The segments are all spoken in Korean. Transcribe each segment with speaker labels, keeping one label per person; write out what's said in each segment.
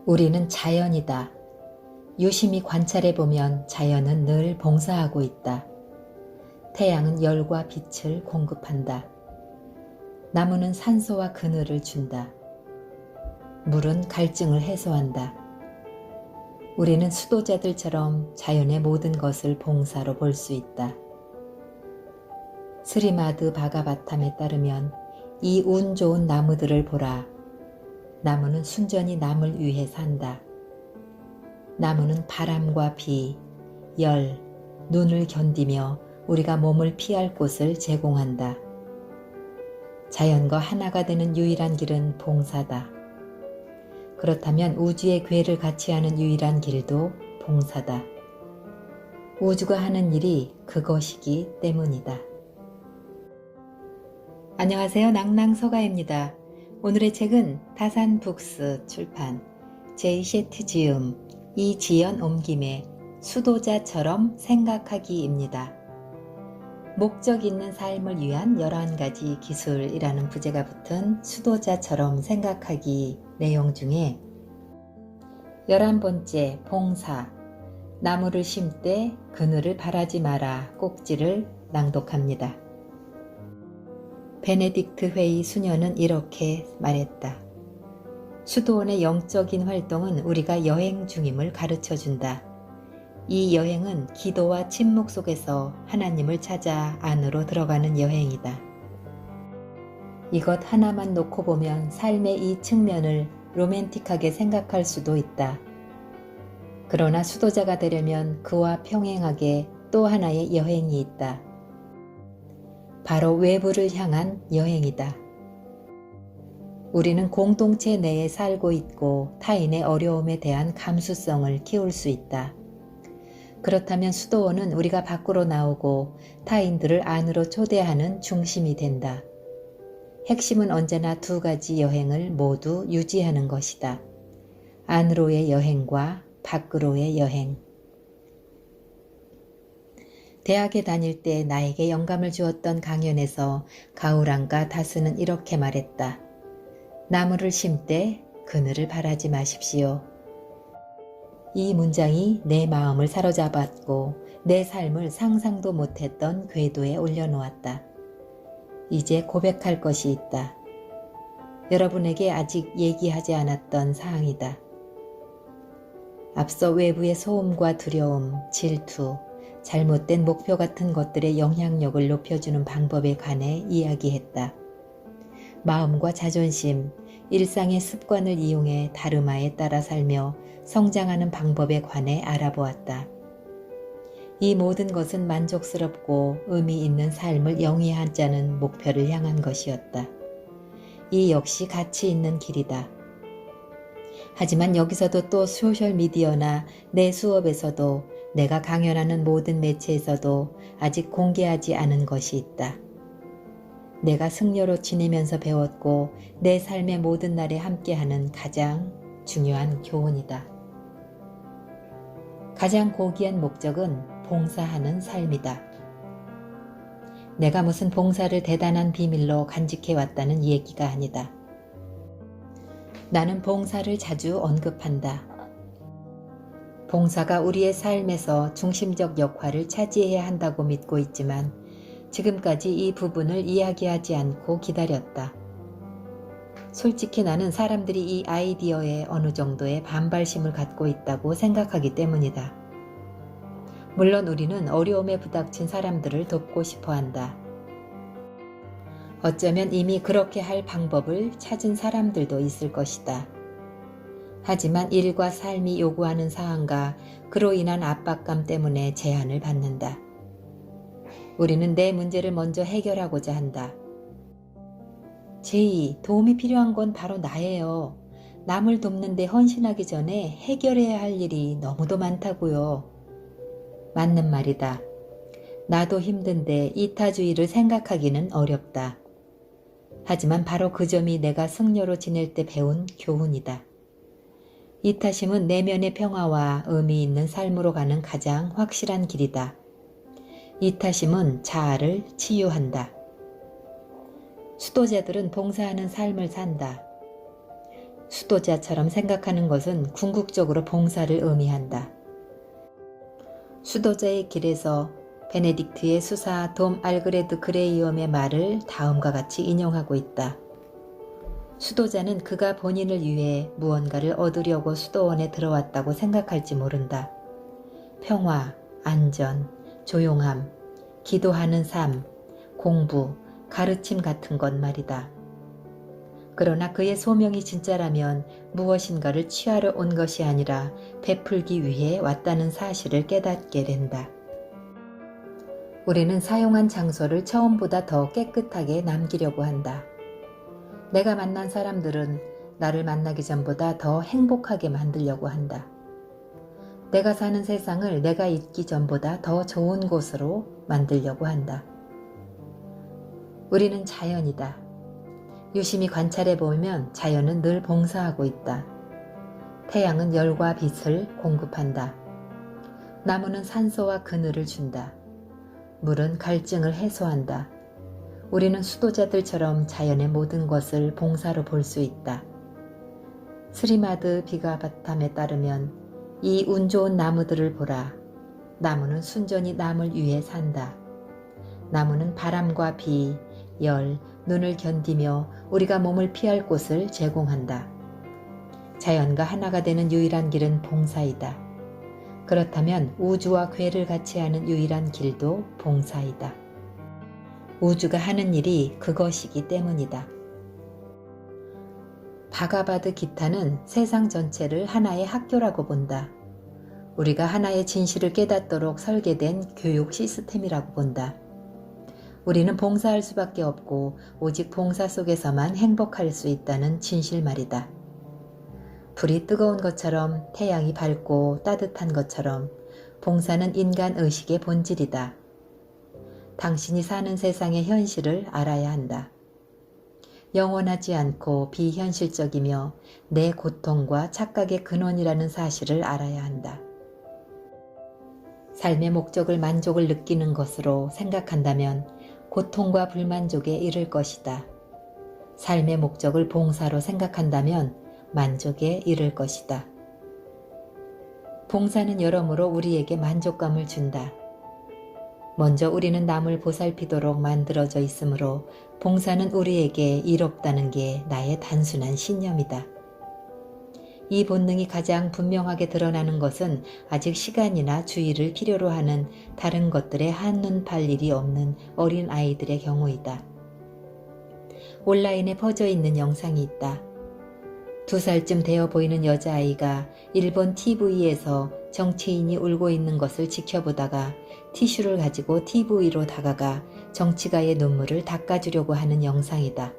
Speaker 1: 우리는 자연이다. 유심히 관찰해보면 자연은 늘 봉사하고 있다. 태양은 열과 빛을 공급한다. 나무는 산소와 그늘을 준다. 물은 갈증을 해소한다. 우리는 수도자들처럼 자연의 모든 것을 봉사로 볼 수 있다. 스리마드 바가바탐에 따르면 이 운 좋은 나무들을 보라. 나무는 순전히 남을 위해 산다. 나무는 바람과 비, 열, 눈을 견디며 우리가 몸을 피할 곳을 제공한다. 자연과 하나가 되는 유일한 길은 봉사다. 그렇다면 우주의 궤를 같이 하는 유일한 길도 봉사다. 우주가 하는 일이 그것이기 때문이다. 안녕하세요. 낭낭서가입니다. 오늘의 책은 다산북스 출판 제이셰트 지음 이지연 옮김의 수도자처럼 생각하기입니다. 목적 있는 삶을 위한 11가지 기술이라는 부제가 붙은 수도자처럼 생각하기 내용 중에 11번째 봉사, 나무를 심되 그늘을 바라지 마라 꼭지를 낭독합니다. 베네딕트 회의 수녀는 이렇게 말했다. 수도원의 영적인 활동은 우리가 여행 중임을 가르쳐준다. 이 여행은 기도와 침묵 속에서 하나님을 찾아 안으로 들어가는 여행이다. 이것 하나만 놓고 보면 삶의 이 측면을 로맨틱하게 생각할 수도 있다. 그러나 수도자가 되려면 그와 평행하게 또 하나의 여행이 있다. 바로 외부를 향한 여행이다. 우리는 공동체 내에 살고 있고 타인의 어려움에 대한 감수성을 키울 수 있다. 그렇다면 수도원은 우리가 밖으로 나오고 타인들을 안으로 초대하는 중심이 된다. 핵심은 언제나 두 가지 여행을 모두 유지하는 것이다. 안으로의 여행과 밖으로의 여행. 대학에 다닐 때 나에게 영감을 주었던 강연에서 가우랑가 다스는 이렇게 말했다. 나무를 심되 그늘을 바라지 마십시오. 이 문장이 내 마음을 사로잡았고 내 삶을 상상도 못했던 궤도에 올려놓았다. 이제 고백할 것이 있다. 여러분에게 아직 얘기하지 않았던 사항이다. 앞서 외부의 소음과 두려움, 질투, 잘못된 목표 같은 것들의 영향력을 높여주는 방법에 관해 이야기했다. 마음과 자존심, 일상의 습관을 이용해 다르마에 따라 살며 성장하는 방법에 관해 알아보았다. 이 모든 것은 만족스럽고 의미 있는 삶을 영위하자는 목표를 향한 것이었다. 이 역시 가치 있는 길이다. 하지만 여기서도 또 소셜미디어나 내 수업에서도 내가 강연하는 모든 매체에서도 아직 공개하지 않은 것이 있다. 내가 승려로 지내면서 배웠고 내 삶의 모든 날에 함께하는 가장 중요한 교훈이다. 가장 고귀한 목적은 봉사하는 삶이다. 내가 무슨 봉사를 대단한 비밀로 간직해왔다는 얘기가 아니다. 나는 봉사를 자주 언급한다. 봉사가 우리의 삶에서 중심적 역할을 차지해야 한다고 믿고 있지만 지금까지 이 부분을 이야기하지 않고 기다렸다. 솔직히 나는 사람들이 이 아이디어에 어느 정도의 반발심을 갖고 있다고 생각하기 때문이다. 물론 우리는 어려움에 부닥친 사람들을 돕고 싶어 한다. 어쩌면 이미 그렇게 할 방법을 찾은 사람들도 있을 것이다. 하지만 일과 삶이 요구하는 사항과 그로 인한 압박감 때문에 제한을 받는다. 우리는 내 문제를 먼저 해결하고자 한다. 제이, 도움이 필요한 건 바로 나예요. 남을 돕는 데 헌신하기 전에 해결해야 할 일이 너무도 많다고요. 맞는 말이다. 나도 힘든데 이타주의를 생각하기는 어렵다. 하지만 바로 그 점이 내가 승려로 지낼 때 배운 교훈이다. 이타심은 내면의 평화와 의미 있는 삶으로 가는 가장 확실한 길이다. 이타심은 자아를 치유한다. 수도자들은 봉사하는 삶을 산다. 수도자처럼 생각하는 것은 궁극적으로 봉사를 의미한다. 수도자의 길에서 베네딕트의 수사 돔 알그레드 그레이엄의 말을 다음과 같이 인용하고 있다. 수도자는 그가 본인을 위해 무언가를 얻으려고 수도원에 들어왔다고 생각할지 모른다. 평화, 안전, 조용함, 기도하는 삶, 공부, 가르침 같은 것 말이다. 그러나 그의 소명이 진짜라면 무엇인가를 취하러 온 것이 아니라 베풀기 위해 왔다는 사실을 깨닫게 된다. 우리는 사용한 장소를 처음보다 더 깨끗하게 남기려고 한다. 내가 만난 사람들은 나를 만나기 전보다 더 행복하게 만들려고 한다. 내가 사는 세상을 내가 있기 전보다 더 좋은 곳으로 만들려고 한다. 우리는 자연이다. 유심히 관찰해 보면 자연은 늘 봉사하고 있다. 태양은 열과 빛을 공급한다. 나무는 산소와 그늘을 준다. 물은 갈증을 해소한다. 우리는 수도자들처럼 자연의 모든 것을 봉사로 볼 수 있다. 스리마드 비가바탐에 따르면 이 운 좋은 나무들을 보라. 나무는 순전히 남을 위해 산다. 나무는 바람과 비, 열, 눈을 견디며 우리가 몸을 피할 곳을 제공한다. 자연과 하나가 되는 유일한 길은 봉사이다. 그렇다면 우주와 괴를 같이 하는 유일한 길도 봉사이다. 우주가 하는 일이 그것이기 때문이다. 바가바드 기타는 세상 전체를 하나의 학교라고 본다. 우리가 하나의 진실을 깨닫도록 설계된 교육 시스템이라고 본다. 우리는 봉사할 수밖에 없고 오직 봉사 속에서만 행복할 수 있다는 진실 말이다. 불이 뜨거운 것처럼 태양이 밝고 따뜻한 것처럼 봉사는 인간 의식의 본질이다. 당신이 사는 세상의 현실을 알아야 한다. 영원하지 않고 비현실적이며 내 고통과 착각의 근원이라는 사실을 알아야 한다. 삶의 목적을 만족을 느끼는 것으로 생각한다면 고통과 불만족에 이를 것이다. 삶의 목적을 봉사로 생각한다면 만족에 이를 것이다. 봉사는 여러모로 우리에게 만족감을 준다. 먼저 우리는 남을 보살피도록 만들어져 있으므로 봉사는 우리에게 이롭다는 게 나의 단순한 신념이다. 이 본능이 가장 분명하게 드러나는 것은 아직 시간이나 주의를 필요로 하는 다른 것들에 한눈 팔 일이 없는 어린 아이들의 경우이다. 온라인에 퍼져 있는 영상이 있다. 2살쯤 되어 보이는 여자아이가 일본 TV에서 정치인이 울고 있는 것을 지켜보다가 티슈를 가지고 TV로 다가가 정치가의 눈물을 닦아주려고 하는 영상이다.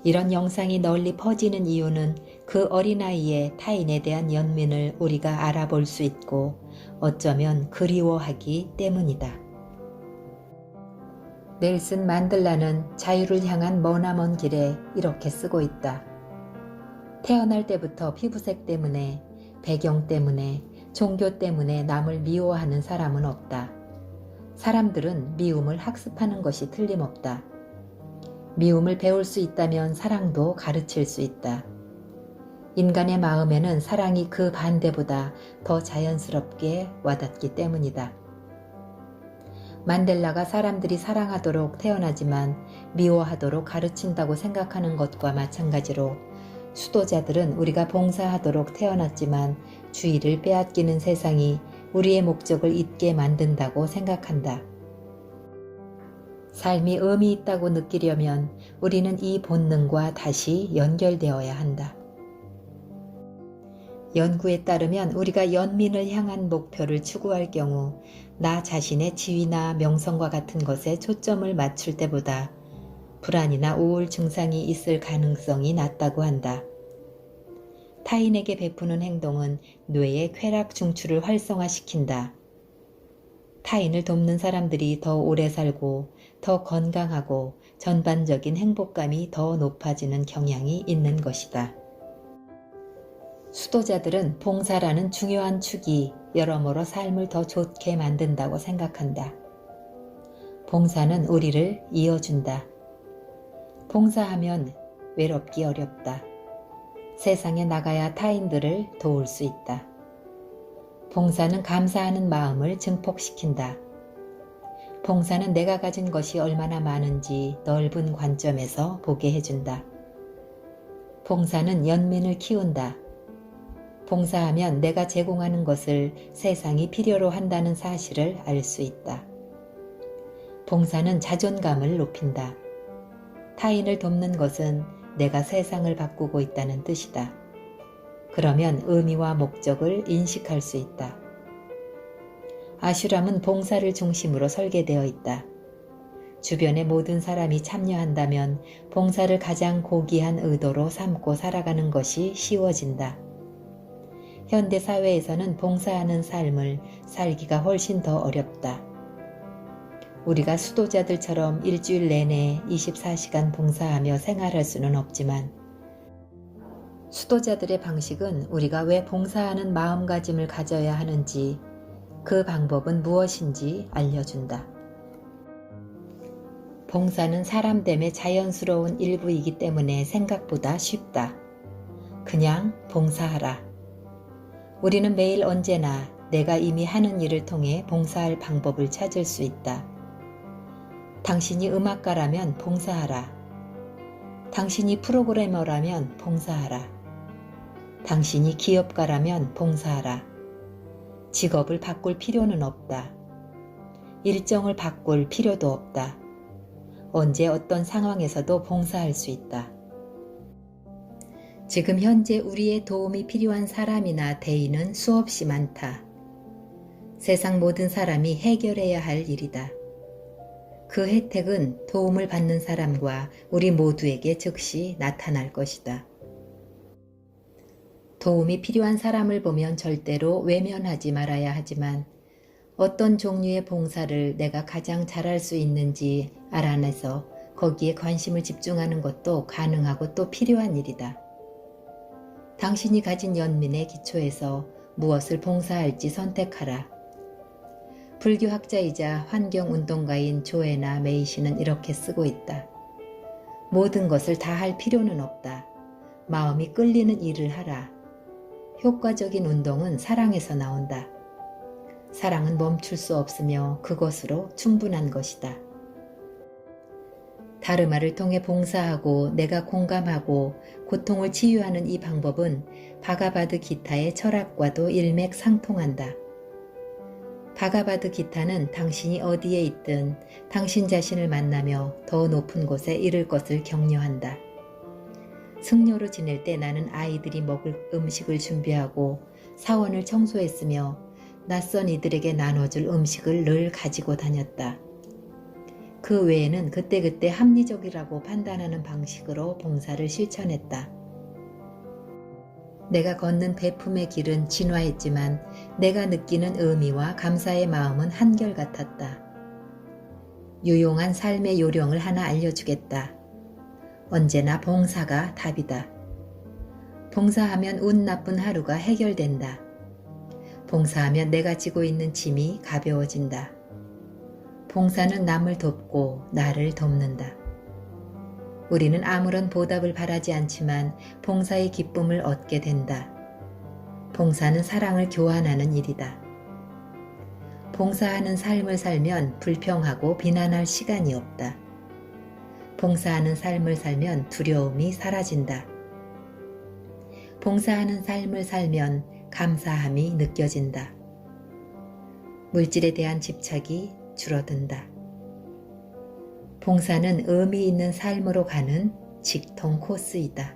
Speaker 1: 이런 영상이 널리 퍼지는 이유는 그 어린아이의 타인에 대한 연민을 우리가 알아볼 수 있고 어쩌면 그리워하기 때문이다. 넬슨 만델라는 자유를 향한 머나먼 길에 이렇게 쓰고 있다. 태어날 때부터 피부색 때문에, 배경 때문에, 종교 때문에 남을 미워하는 사람은 없다. 사람들은 미움을 학습하는 것이 틀림없다. 미움을 배울 수 있다면 사랑도 가르칠 수 있다. 인간의 마음에는 사랑이 그 반대보다 더 자연스럽게 와닿기 때문이다. 만델라가 사람들이 사랑하도록 태어나지만 미워하도록 가르친다고 생각하는 것과 마찬가지로 수도자들은 우리가 봉사하도록 태어났지만 주의를 빼앗기는 세상이 우리의 목적을 잊게 만든다고 생각한다. 삶이 의미 있다고 느끼려면 우리는 이 본능과 다시 연결되어야 한다. 연구에 따르면 우리가 연민을 향한 목표를 추구할 경우 나 자신의 지위나 명성과 같은 것에 초점을 맞출 때보다 불안이나 우울 증상이 있을 가능성이 낮다고 한다. 타인에게 베푸는 행동은 뇌의 쾌락 중추를 활성화시킨다. 타인을 돕는 사람들이 더 오래 살고 더 건강하고 전반적인 행복감이 더 높아지는 경향이 있는 것이다. 수도자들은 봉사라는 중요한 축이 여러모로 삶을 더 좋게 만든다고 생각한다. 봉사는 우리를 이어준다. 봉사하면 외롭기 어렵다. 세상에 나가야 타인들을 도울 수 있다. 봉사는 감사하는 마음을 증폭시킨다. 봉사는 내가 가진 것이 얼마나 많은지 넓은 관점에서 보게 해준다. 봉사는 연민을 키운다. 봉사하면 내가 제공하는 것을 세상이 필요로 한다는 사실을 알 수 있다. 봉사는 자존감을 높인다. 타인을 돕는 것은 내가 세상을 바꾸고 있다는 뜻이다. 그러면 의미와 목적을 인식할 수 있다. 아슈람은 봉사를 중심으로 설계되어 있다. 주변의 모든 사람이 참여한다면 봉사를 가장 고귀한 의도로 삼고 살아가는 것이 쉬워진다. 현대 사회에서는 봉사하는 삶을 살기가 훨씬 더 어렵다. 우리가 수도자들처럼 일주일 내내 24시간 봉사하며 생활할 수는 없지만 수도자들의 방식은 우리가 왜 봉사하는 마음가짐을 가져야 하는지, 그 방법은 무엇인지 알려준다. 봉사는 사람됨의 자연스러운 일부이기 때문에 생각보다 쉽다. 그냥 봉사하라. 우리는 매일 언제나 내가 이미 하는 일을 통해 봉사할 방법을 찾을 수 있다. 당신이 음악가라면 봉사하라. 당신이 프로그래머라면 봉사하라. 당신이 기업가라면 봉사하라. 직업을 바꿀 필요는 없다. 일정을 바꿀 필요도 없다. 언제 어떤 상황에서도 봉사할 수 있다. 지금 현재 우리의 도움이 필요한 사람이나 대인은 수없이 많다. 세상 모든 사람이 해결해야 할 일이다. 그 혜택은 도움을 받는 사람과 우리 모두에게 즉시 나타날 것이다. 도움이 필요한 사람을 보면 절대로 외면하지 말아야 하지만 어떤 종류의 봉사를 내가 가장 잘할 수 있는지 알아내서 거기에 관심을 집중하는 것도 가능하고 또 필요한 일이다. 당신이 가진 연민의 기초에서 무엇을 봉사할지 선택하라. 불교학자이자 환경운동가인 조에나 메이시는 이렇게 쓰고 있다. 모든 것을 다 할 필요는 없다. 마음이 끌리는 일을 하라. 효과적인 운동은 사랑에서 나온다. 사랑은 멈출 수 없으며 그것으로 충분한 것이다. 다르마를 통해 봉사하고 내가 공감하고 고통을 치유하는 이 방법은 바가바드 기타의 철학과도 일맥상통한다. 바가바드 기타는 당신이 어디에 있든 당신 자신을 만나며 더 높은 곳에 이를 것을 격려한다. 승려로 지낼 때 나는 아이들이 먹을 음식을 준비하고 사원을 청소했으며 낯선 이들에게 나눠줄 음식을 늘 가지고 다녔다. 그 외에는 그때그때 합리적이라고 판단하는 방식으로 봉사를 실천했다. 내가 걷는 베품의 길은 진화했지만 내가 느끼는 의미와 감사의 마음은 한결같았다. 유용한 삶의 요령을 하나 알려주겠다. 언제나 봉사가 답이다. 봉사하면 운 나쁜 하루가 해결된다. 봉사하면 내가 지고 있는 짐이 가벼워진다. 봉사는 남을 돕고 나를 돕는다. 우리는 아무런 보답을 바라지 않지만 봉사의 기쁨을 얻게 된다. 봉사는 사랑을 교환하는 일이다. 봉사하는 삶을 살면 불평하고 비난할 시간이 없다. 봉사하는 삶을 살면 두려움이 사라진다. 봉사하는 삶을 살면 감사함이 느껴진다. 물질에 대한 집착이 줄어든다. 봉사는 의미 있는 삶으로 가는 직통 코스이다.